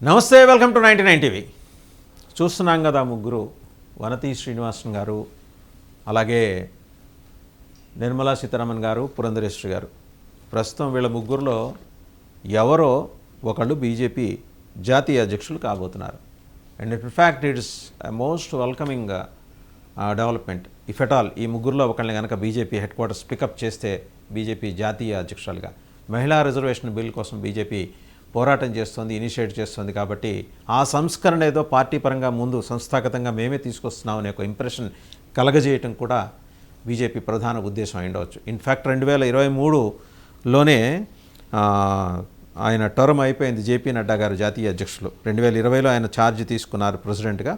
నమస్తే, welcome to 99 TV. చూస్తున్నాం కదా, ముగ్గురు వనతి శ్రీనివాసన్ గారు, అలాగే నిర్మలా సీతారామన్ గారు, పురంధరేశ్వరి గారు. ప్రస్తుతం వీళ్ళ ముగ్గురులో ఎవరో ఒకళ్ళు బీజేపీ జాతీయ అధ్యక్షులు కాబోతున్నారు. And in fact it is most welcoming development if at all ఈ ముగ్గురులో ఒకళ్ళని కనుక బీజేపీ హెడ్ క్వార్టర్స్ పికప్ చేస్తే బీజేపీ జాతీయ అధ్యక్షులుగా. మహిళా రిజర్వేషన్ బిల్ కోసం బీజేపీ పోరాటం చేస్తుంది, ఇనిషియేట్ చేస్తుంది. కాబట్టి ఆ సంస్కరణ ఏదో పార్టీ పరంగా ముందు సంస్థాగతంగా మేమే తీసుకొస్తున్నాం అనే ఒక ఇంప్రెషన్ కలగజేయటం కూడా బీజేపీ ప్రధాన ఉద్దేశం అయి ఉండవచ్చు. ఇన్ఫ్యాక్ట్ 2023లోనే ఆయన టర్మ్ అయిపోయింది. జేపీ నడ్డా గారు జాతీయ అధ్యక్షులు. 2020లో ఆయన ఛార్జ్ తీసుకున్నారు ప్రెసిడెంట్గా.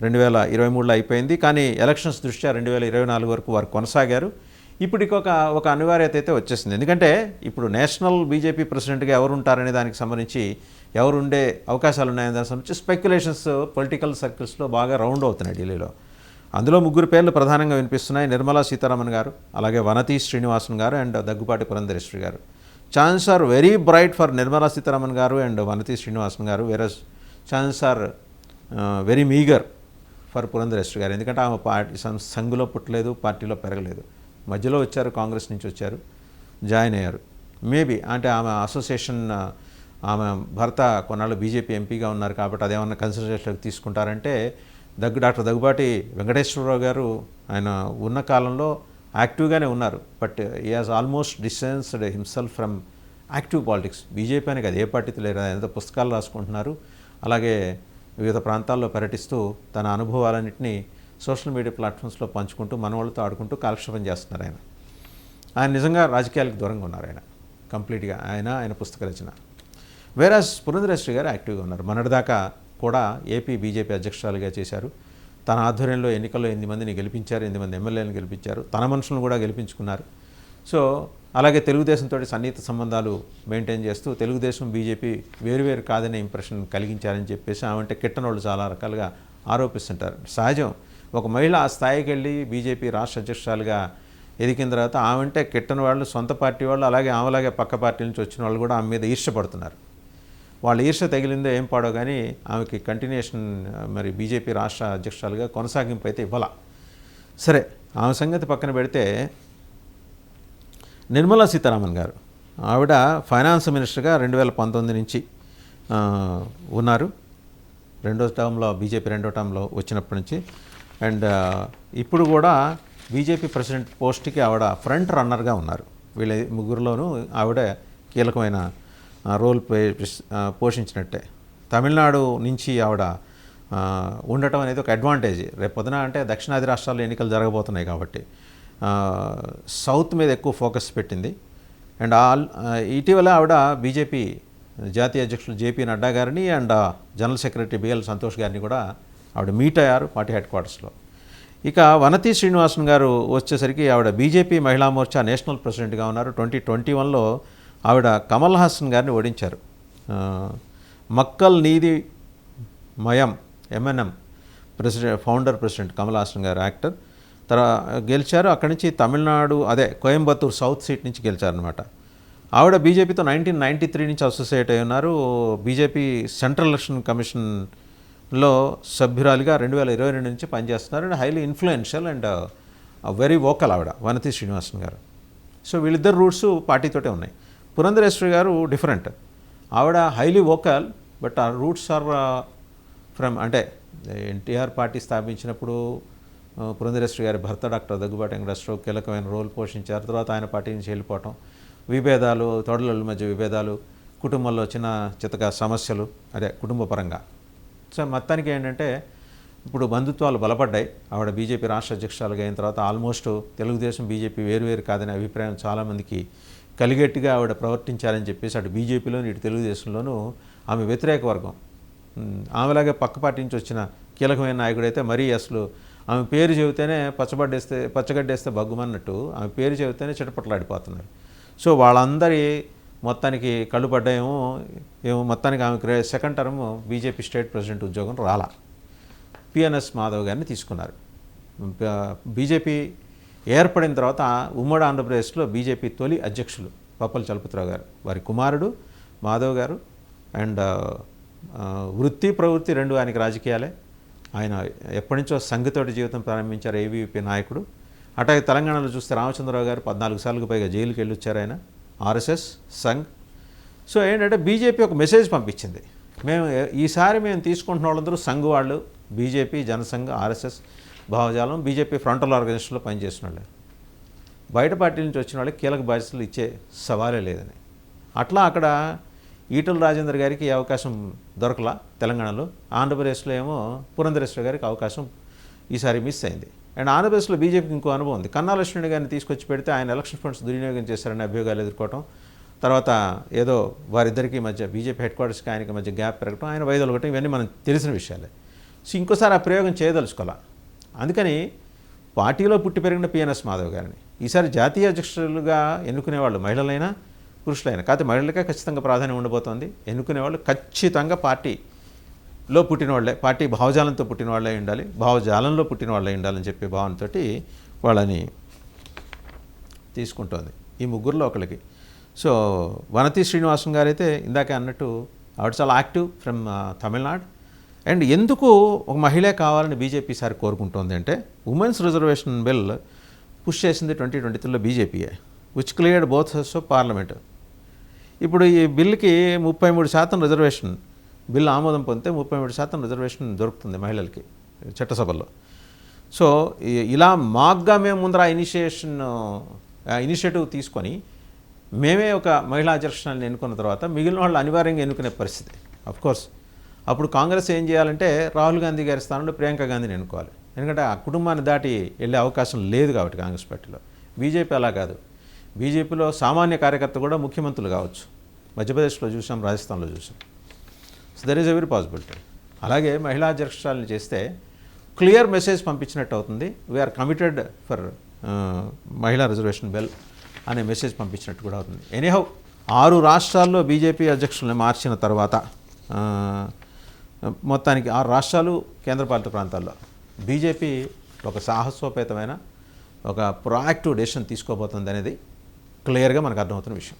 2023లో అయిపోయింది. కానీ ఎలక్షన్స్ దృష్ట్యా 2024 వరకు వారు కొనసాగారు. ఇప్పుడు ఒక అనివార్యత అయితే వచ్చేసింది. ఎందుకంటే ఇప్పుడు నేషనల్ బీజేపీ ప్రెసిడెంట్గా ఎవరు ఉంటారనే దానికి సంబంధించి, ఎవరు ఉండే అవకాశాలు ఉన్నాయనే దానికి సంబంధించి స్పెక్యులేషన్స్ పొలిటికల్ సర్కిల్స్లో బాగా రౌండ్ అవుతున్నాయి ఢిల్లీలో. అందులో ముగ్గురు పేర్లు ప్రధానంగా వినిపిస్తున్నాయి. నిర్మలా సీతారామన్ గారు, అలాగే వనతి శ్రీనివాసన్ గారు అండ్ దగ్గుపాటి పురంధరేశ్వరి గారు. Chances are very bright for Nirmala Sitharaman గారు అండ్ వనతి శ్రీనివాసన్ గారు. Whereas chances are very meagre for Purandeswari గారు. ఎందుకంటే ఆమె పార్టీ సంఘులో పుట్టలేదు, పార్టీలో పెరగలేదు, మధ్యలో వచ్చారు, కాంగ్రెస్ నుంచి వచ్చారు, జాయిన్ అయ్యారు. మేబీ అంటే ఆమె అసోసియేషన్, ఆమె భర్త కొన్నాళ్ళు బీజేపీ ఎంపీగా ఉన్నారు కాబట్టి అదేమన్నా కన్సిడరేషన్లోకి తీసుకుంటారంటే డాక్టర్ దగ్గుబాటి వెంకటేశ్వరరావు గారు ఆయన ఉన్న కాలంలో యాక్టివ్గానే ఉన్నారు. But he has almost distanced himself from active politics. BJP అని కదా, ఏ పార్టీతో లేరు, ఎంత పుస్తకాలు రాసుకుంటున్నారు, అలాగే వివిధ ప్రాంతాల్లో పర్యటిస్తూ తన అనుభవాలన్నింటినీ సోషల్ మీడియా ప్లాట్ఫామ్స్లో పంచుకుంటూ మనవాళ్ళతో ఆడుకుంటూ కాలక్షేపం చేస్తున్నారు. ఆయన నిజంగా రాజకీయాలకు దూరంగా ఉన్నారు. ఆయన కంప్లీట్గా ఆయన పుస్తక రచన. వేరాజ్ పురంధరేశ్వరి గారు యాక్టివ్గా ఉన్నారు. మొన్నటిదాకా కూడా ఏపీ బీజేపీ అధ్యక్షురాలుగా చేశారు. తన ఆధ్వర్యంలో ఎన్నికల్లో 8 మందిని గెలిపించారు, 8 మంది ఎమ్మెల్యేలను గెలిపించారు, తన మనుషులను కూడా గెలిపించుకున్నారు. సో అలాగే తెలుగుదేశంతో సన్నిహిత సంబంధాలు మెయింటైన్ చేస్తూ తెలుగుదేశం బీజేపీ వేరువేరు కాదనే ఇంప్రెషన్ కలిగించారని చెప్పేసి ఆమె కిట్టనోళ్ళు చాలా రకాలుగా ఆరోపిస్తుంటారు. సహజం, ఒక మహిళ ఆ స్థాయికి వెళ్ళి బీజేపీ రాష్ట్ర అధ్యక్షురాలుగా ఎదిగిన తర్వాత ఆమె కిట్టని వాళ్ళు, సొంత పార్టీ వాళ్ళు, అలాగే ఆమెలాగే పక్క పార్టీ నుంచి వచ్చిన వాళ్ళు కూడా ఆమె మీద ఈర్ష్యపడుతున్నారు. వాళ్ళ ఈర్ష్య తగిలిందో ఏం పాడో కానీ ఆమెకి కంటిన్యూషన్ మరి బీజేపీ రాష్ట్ర అధ్యక్షురాలుగా కొనసాగింపు అయితే ఇవ్వాల. సరే, ఆమె సంగతి పక్కన పెడితే నిర్మలా సీతారామన్ గారు, ఆవిడ ఫైనాన్స్ మినిస్టర్గా 2019 నుంచి ఉన్నారు. రెండో టర్మ్లో బీజేపీ రెండో టర్మ్లో వచ్చినప్పటి నుంచి. అండ్ ఇప్పుడు కూడా బీజేపీ ప్రెసిడెంట్ పోస్ట్కి ఆవిడ ఫ్రంట్ రన్నర్గా ఉన్నారు. వీళ్ళ ముగ్గురులోనూ ఆవిడ కీలకమైన రోల్ పోషించినట్టే. తమిళనాడు నుంచి ఆవిడ ఉండటం అనేది ఒక అడ్వాంటేజ్. రేపు పొద్దున అంటే దక్షిణాది రాష్ట్రాల్లో ఎన్నికలు జరగబోతున్నాయి కాబట్టి సౌత్ మీద ఎక్కువ ఫోకస్ పెట్టింది. అండ్ ఇటీవల ఆవిడ బీజేపీ జాతీయ అధ్యక్షులు జేపీ నడ్డా గారిని and general secretary BL Santosh గారిని కూడా ఆవిడ మీట్ అయ్యారు పార్టీ హెడ్ క్వార్టర్స్లో. ఇక వనతి శ్రీనివాసన్ గారు వచ్చేసరికి ఆవిడ బీజేపీ మహిళా మోర్చా నేషనల్ ప్రెసిడెంట్గా ఉన్నారు. 2021లో ఆవిడ కమల్ హాసన్ గారిని ఓడించారు. Makkal Needhi Maiam MNM founder president Kamal Haasan గారు యాక్టర్ గెలిచారు. అక్కడి నుంచి తమిళనాడు కోయంబత్తూర్ సౌత్ సీట్ నుంచి గెలిచారనమాట. ఆవిడ బీజేపీతో 1993 నుంచి అసోసియేట్ అయి ఉన్నారు. బీజేపీ సెంట్రల్ ఎలక్షన్ కమిషన్లో సభ్యురాలిగా 2022 నుంచి పనిచేస్తున్నారు. And highly influential and very vocal ఆవిడ వనతి శ్రీనివాసన్ గారు. సో వీళ్ళిద్దరు రూట్స్ పార్టీతోటే ఉన్నాయి. పురంధరేశ్వరి గారు డిఫరెంట్. ఆవిడ హైలీ వోకల్, బట్ ఆ రూట్స్ ఆర్ ఫ్రమ్ అంటే ఎన్టీఆర్ పార్టీ స్థాపించినప్పుడు పురంధరేశ్వరి గారి భర్త డాక్టర్ దగ్గుబాటి వెంకటేశ్వరరావు కీలకమైన రోల్ పోషించారు. తర్వాత ఆయన పార్టీ నుంచి వెళ్ళిపోవటం, విభేదాలు, తోడల మధ్య విభేదాలు, కుటుంబంలో చితక సమస్యలు, కుటుంబ పరంగా. సో మొత్తానికి ఏంటంటే ఇప్పుడు బంధుత్వాలు బలపడ్డాయి. ఆవిడ బీజేపీ రాష్ట్ర అధ్యక్షురాలుగా అయిన తర్వాత ఆల్మోస్ట్ తెలుగుదేశం బీజేపీ వేరువేరు కాదనే అభిప్రాయం చాలామందికి కలిగేట్టుగా ఆవిడ ప్రవర్తించారని చెప్పేసి అటు బీజేపీలోను ఇటు తెలుగుదేశంలోనూ ఆమె వ్యతిరేక వర్గం. ఆమెలాగే పక్క పార్టీ నుంచి వచ్చిన కీలకమైన నాయకుడైతే మరీ అసలు ఆమె పేరు చెబితేనే పచ్చగడ్డేస్తే బగ్గుమన్నట్టు ఆమె పేరు చెబితేనే చిటపట్లాడిపోతున్నారు. సో వాళ్ళందరి మొత్తానికి కళ్ళు పడ్డాయేమో మొత్తానికి ఆమెకు second term BJP state president ఉద్యోగం రాలా. పిఎన్ఎస్ మాధవ్ గారిని తీసుకున్నారు. బీజేపీ ఏర్పడిన తర్వాత ఉమ్మడి ఆంధ్రప్రదేశ్లో బీజేపీ తొలి అధ్యక్షులు పప్పల చలపతిరావు గారు, వారి కుమారుడు మాధవ్ గారు అండ్ వృత్తి ప్రవృత్తి రెండు ఆయనకి రాజకీయాలే. ఆయన ఎప్పటి నుంచో సంఘతోటి జీవితం ప్రారంభించారు ఏబీవీపీ నాయకుడు. అట్లాగే తెలంగాణలో చూస్తే రామచంద్రరావు గారు 14 సార్లకు పైగా జైలుకి వెళ్ళొచ్చారు ఆయన. ఆర్ఎస్ఎస్, సంఘ్. సో ఏంటంటే బీజేపీ ఒక మెసేజ్ పంపించింది, ఈసారి మేము తీసుకుంటున్న వాళ్ళందరూ సంఘ్ వాళ్ళు, బీజేపీ, జనసంఘ్, ఆర్ఎస్ఎస్ భావజాలం, బీజేపీ ఫ్రంటల్ ఆర్గనైజేషన్లో పనిచేసిన వాళ్ళే, బయట పార్టీ నుంచి వచ్చిన వాళ్ళకి కీలక బాధ్యతలు ఇచ్చే సవాలే లేదని. అట్లా అక్కడ ఈటల రాజేందర్ గారికి ఈ అవకాశం దొరకలా తెలంగాణలో. ఆంధ్రప్రదేశ్లో ఏమో పురంధరేశ్వర గారికి అవకాశం ఈసారి మిస్ అయింది. అండ్ ఆంధ్రప్రదేశ్లో బీజేపీకి ఇంకో అనుభవం ఉంది. కన్నా లక్ష్మణ్ గారిని తీసుకొచ్చి పెడితే ఆయన ఎలక్షన్ ఫండ్స్ దుర్వినియోగం చేశారని అభియోగాలు ఎదుర్కోవటం, తర్వాత ఏదో వారిద్దరికీ మధ్య బీజేపీ హెడ్ క్వార్టర్స్కి ఆయనకి మధ్య గ్యాప్ పెరగటం, ఆయన వైదొలగటం, ఇవన్నీ మనం తెలిసిన విషయాలే. సో ఇంకోసారి ఆ ప్రయోగం చేయదలుచుకోవాలా. అందుకని పార్టీలో పుట్టి పెరిగిన పిఎన్ఎస్ మాధవ్ గారిని ఈసారి జాతీయ అధ్యక్షులుగా ఎన్నుకునేవాళ్ళు మహిళలైనా పురుషులైనా, కాకపోతే మహిళలకే ఖచ్చితంగా ప్రాధాన్యం ఉండబోతోంది. ఎన్నుకునేవాళ్ళు ఖచ్చితంగా పార్టీలో పుట్టిన వాళ్ళే, పార్టీ భావజాలంతో పుట్టిన వాళ్ళే ఉండాలి, భావజాలంలో పుట్టిన వాళ్ళే ఉండాలని చెప్పే భావనతో వాళ్ళని తీసుకుంటోంది. ఈ ముగ్గురులో ఒకరికి. సో వనతి శ్రీనివాసన్ గారు అయితే ఇందాకే అన్నట్టు ఆవిడ చాలా యాక్టివ్ ఫ్రమ్ తమిళనాడు. అండ్ ఎందుకు ఒక మహిళే కావాలని బీజేపీ సారి కోరుకుంటోంది అంటే, ఉమెన్స్ రిజర్వేషన్ బిల్ పుష్ చేసింది 2023లో బీజేపీయే, which cleared both houses of parliament. ఇప్పుడు ఈ బిల్లుకి 33% రిజర్వేషన్, బిల్లు ఆమోదం పొందితే 33% రిజర్వేషన్ దొరుకుతుంది మహిళలకి చట్టసభల్లో. సో ఇలా మాగ్గా మేము ముందర ఇనిషియేటివ్ తీసుకొని మేమే ఒక మహిళా అధ్యక్షురాలను ఎన్నుకున్న తర్వాత మిగిలిన వాళ్ళు అనివార్యంగా ఎన్నుకునే పరిస్థితి. అఫ్కోర్స్ అప్పుడు కాంగ్రెస్ ఏం చేయాలంటే రాహుల్ గాంధీ గారి స్థానంలో ప్రియాంక గాంధీని ఎన్నుకోవాలి, ఎందుకంటే ఆ కుటుంబాన్ని దాటి వెళ్ళే అవకాశం లేదు కాబట్టి కాంగ్రెస్ పార్టీలో. బీజేపీ అలా కాదు. బీజేపీలో సామాన్య కార్యకర్త కూడా ముఖ్యమంత్రులు కావచ్చు. మధ్యప్రదేశ్లో చూసాం, రాజస్థాన్లో చూసాం. So there is every possibility. అలాగే మహిళా అధ్యక్షురాలను చేస్తే క్లియర్ మెసేజ్ పంపించినట్టు అవుతుంది, వీఆర్ కమిటెడ్ ఫర్ మహిళా రిజర్వేషన్ బిల్ అనే మెసేజ్ పంపించినట్టు కూడా అవుతుంది. ఎనీహౌ 6 రాష్ట్రాల్లో బీజేపీ అధ్యక్షులను మార్చిన తర్వాత మొత్తానికి 6 రాష్ట్రాలు కేంద్రపాలిత ప్రాంతాల్లో బీజేపీ ఒక సాహసోపేతమైన ఒక ప్రొయాక్టివ్ డెసిషన్ తీసుకోబోతుంది అనేది క్లియర్గా మనకు అర్థమవుతున్న విషయం.